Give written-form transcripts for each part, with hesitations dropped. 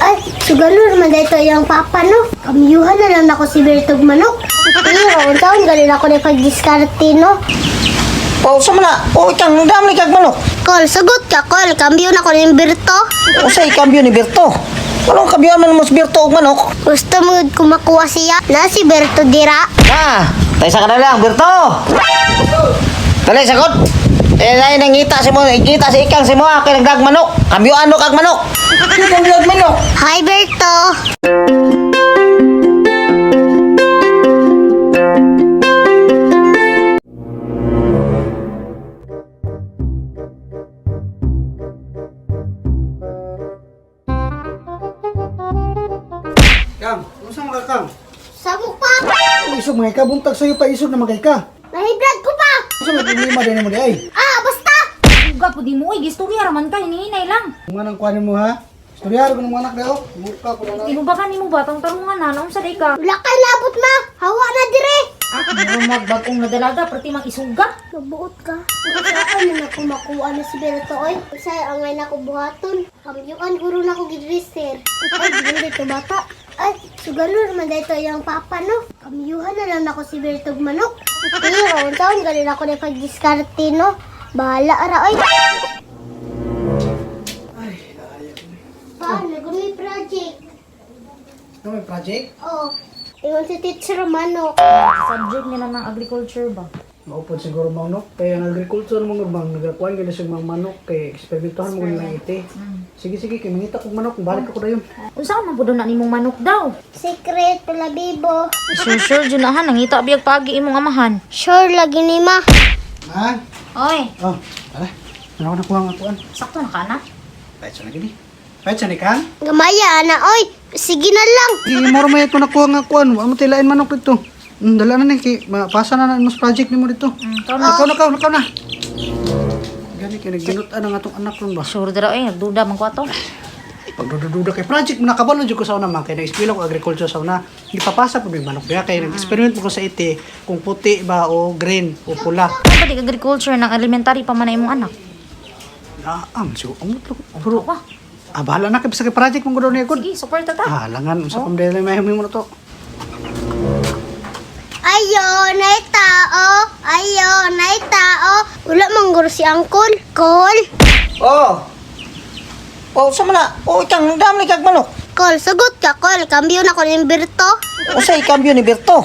Ay, sugalor man dito yung papa no. Kamiyuhan na lang ako si Bertog Manok. Pero, ang taon galing ako na pag-diskarte no. O, sa mana? O, ikang dami kag manok. Kol, sagot ka, Kol. Kambiyo na ko ni Berto. O, sa ikambyo ni Berto. Anong kabyan man mo si Berto og manok? Gusto mo kumakuha siya na si Berto dira. Tayo sa kanila, Berto. Dali, sagot. Dahil nangita si mo, ikita si ikang si mo, kay nagdag manok. Kambyo ano kag manok? Kambyo og manok. Hi, Berto. Kang, unsa man ka Kang? Sabok pa. Isog mga ka, buntag sa'yo pa isog na magay ka. Nahibrad ko pa. Unsa may problema din mo di ay? Basta. Uga po di mo, gistorya raman ka, hinihinay lang. Kung anong kuhanin mo ha? Storyar ko ng mga anak daw. Mukha ko na Di mo ba kanimo ba, tang tarungan na, naunsa day ka? Wala kay labot ma. Hawa na dire. Meron magbagong nadalaga, pati mang isuga. Nabuot ka. Saan na kumakuha na si Berto oy? Saya angay na ko buhaton. Kamyuan guro na ko gidreser. Ay, hindi to bata. Ay, sugalor man dito yung papa no. Kamyuhan na lang ako si Bertog Manok. Pero, ang taon galing ako na pag-diskarte no. Bahala ara oy. Pa, nagumi project. Ano may project? Oh, iwan si teacher Manok. Subject nila ng agriculture ba? Maupod siguro manok. Kaya ang agriculture mga bang nagakuhan gila sa mga manok. Kaya eksperimentohan mo ng iti. Sige, kaya mangita kong manok. Balik ako dayon. Unsa man po doon na nimong manok daw? Secret, pala bibo. Sure, dyan na ha, nangita biyag pagi imong amahan. Sure, lagi ni ma. Ha? Oy, Oh, tara. Ano ako nakuha nga kuhan? sakto na ka na. Kahit sa nagini. Kahit sa ni Kang? Gamaya na, oy. Sige na lang. Di moro may ito nakuha nga kuhan. Amo tilain manok dito. Dala na ni. Mapasa na mas project ni mo dito. Ikaw na. Nakaw na. Gani kaya naginutan ang atong anak ron ba? Sure dira, nagduda man ko ato. Pagdududa kay project mo nakabalo jud ko sa una man kay na-eskwela ko agriculture sa una. Ipapasa po yung manok kaya kay nag-experiment ko sa ite kung puti ba o green o pula. Ano ba di agriculture ng elementary pa man na imong anak? So pero Ako. bahala na kay sa project mo gud ni ko. Sige, support ta. Langan sa pamdela may humi mo na to. Ayo, nay tao. Ayo, nay tao. Wala mang guro si Angkol. Kol. O, sa mana? O, ikang dami kag manok. Kol, sagot ka, Kol. Kambiyo na ko ni Berto. O, sa ikambyo ni Berto.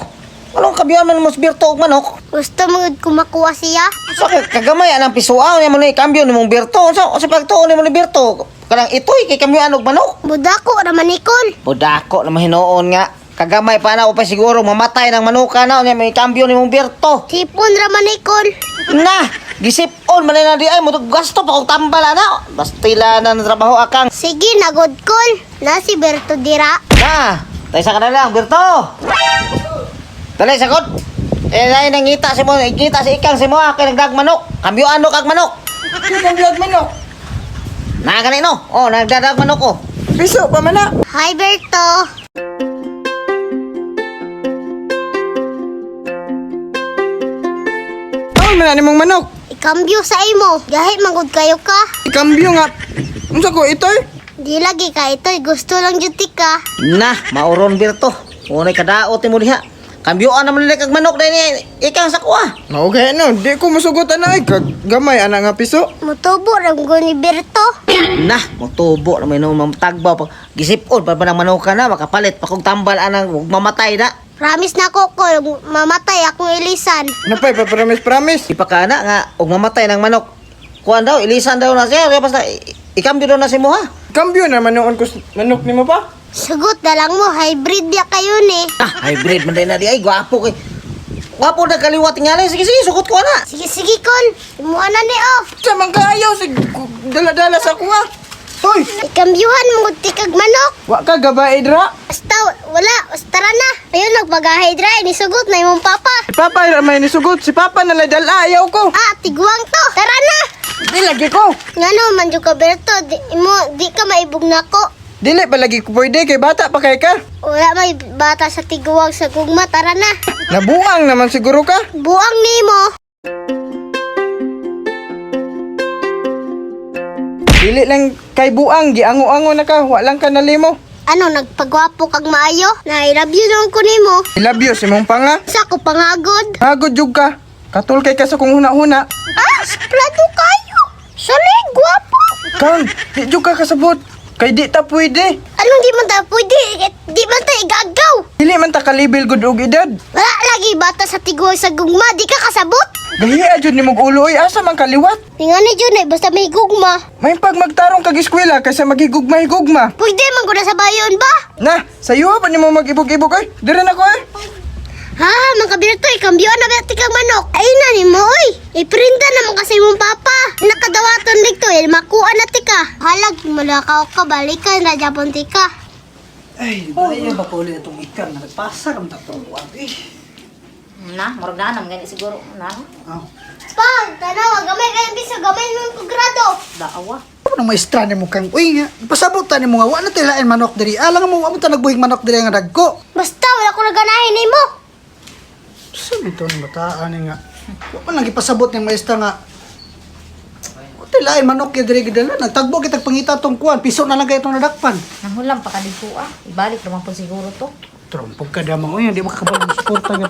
Anong kabyan man mo si Berto og manok? Gusto mo kumakuha siya? Sa kagamay anang pisuaw niya mo ni ikambyo ni mong Berto. Sa pagtuon ni mo ni Berto. Kanang itoy kay kambyo anog manok. Budako naman ni Kol. Budako na mahinoon nga. Kagamay pa na o pa siguro mamatay ng manuka na niya may kambyo ni mong Berto. Sipon raman ni Kol. Na, gisip-on man na di ay mo gasto pa kog tambal na. Bastila na ng trabaho akang. Sige, nagod Kol. Na si Berto dira. Tayo sa kanila, Berto. Dali, sagot. Dahil nangita si mo, ikita si ikang si mo, kay nagdag manok. Kambyo ano kag manok? Kambyo og manok. Na kanino? Nagdadag manok ko. Piso pa man na. Hi, Berto. Man ni mong manok. Ikambyo sa imo. Gahit magod kayo ka. Ikambyo nga. Unsa ko itoy? Di lagi ka ito'y gusto lang juti ka. Na, mauron Berto. Unay kadaot mo diha. Kambyoan naman nila kag manok dahil ikang sa kuha. Okay no, di ko masugot na ay kag gamay ana nga piso. Mutubo ram ko ni Berto. Na, motubo na may nung tagbaw pag gisip-on pa nang manok ka na makapalit pa kog tambal anang mamatay na. Promise na ko, Kol. Mamatay akong ilisan. Napay promise. Di pa kana nga og mamatay ng manok. Kuan daw ilisan daw na siya basta ikambyo daw na si mo ha. Kambyo naman noon ko manok nimo pa. Sugot na lang mo. Hybrid ya kayo ni. Hybrid man din na di ay gwapo kay. Gwapo na kaliwat nga sige sugot ko na. Sige, Kol. Imuha na ni off. Sa man kaayaw sig dala-dala sa kuha. Hoy, Ikambyuhan mo kag manok. wa ka gabay dra. Basta, wala. Basta tara na. Ayun, nagpagahay dry. Nisugot na imong papa. Si Papa ramay ni sugot, si Papa na dala ayaw ko. Tiguang to. Tara na. Di lagi ko. Nga no, manjo ka, Berto. Di ka maibog na ko. Dili pa lagi ko pwede kay bata pa kay ka. Wala may bata sa tiguang sa gugma. Tara na. Nabuang naman siguro ka. Buang nimo. Dili lang kay buang, giango-ango na ka, wa lang ka nalimo. ano, nagpagwapo kag maayo. Na I love you lang ko nimo. I love you, si mong panga. Sa ko pangagod. Hagod jug ka. Katul kay ka sa kung huna-huna. Ah, suplado kayo. Salig, gwapo. Kang, di jug ka kasabot. Kay di ta pwede. Anong di man ta pwede? Di man ta igagaw. Dili man ta kalibil gud og edad. Wala lagi bata sa tiguan sa gugma. Di ka kasabot. Gahiya jud ni mog ulo oy, asa man kaliwat. Tingani dyan eh, basta may gugma. May pag magtarong kag eskwela kaysa maghigugma-higugma. Pwede man ko na sa bayon ba? Na, sayo pa nimo mag-ibog-ibog oy. Dire na ko eh. Ha, mga kabirto, ikambyoan na ba tikang manok? Ay na ni mo, oy. Iprinta naman kasi mong papa. Nakadawaton dito eh, makuha na tika. Halag, malakaw ka, balikan na Japon tika. Ay, di ba yan ba pa ulit itong ikan na nagpasa kang tatuan eh. Na, morganam gani siguro na. Oh. Pag, tanaw, gamay kayong biso, gamay mong kugrado. Daawa. Ano nang maestra ni mo kang, uy nga, pasabutan ni mo nga, wala tilain manok diri. Alang mo, wala ta nagbuhing manok diri nga dagko. Basta, wala ko naganahin ni mo. Saan ito ng bataan nga? Wala lang ipasabot ng maestra nga. Wala tilain manok yung diri gidala. Nagtagbo kitag pangita tong kuwan, piso na lang kayo itong nadakpan. Nanghulam pa kadito ah. Ibalik naman po siguro to. Trompog ka damang, uy, hindi makakabal ng suporta.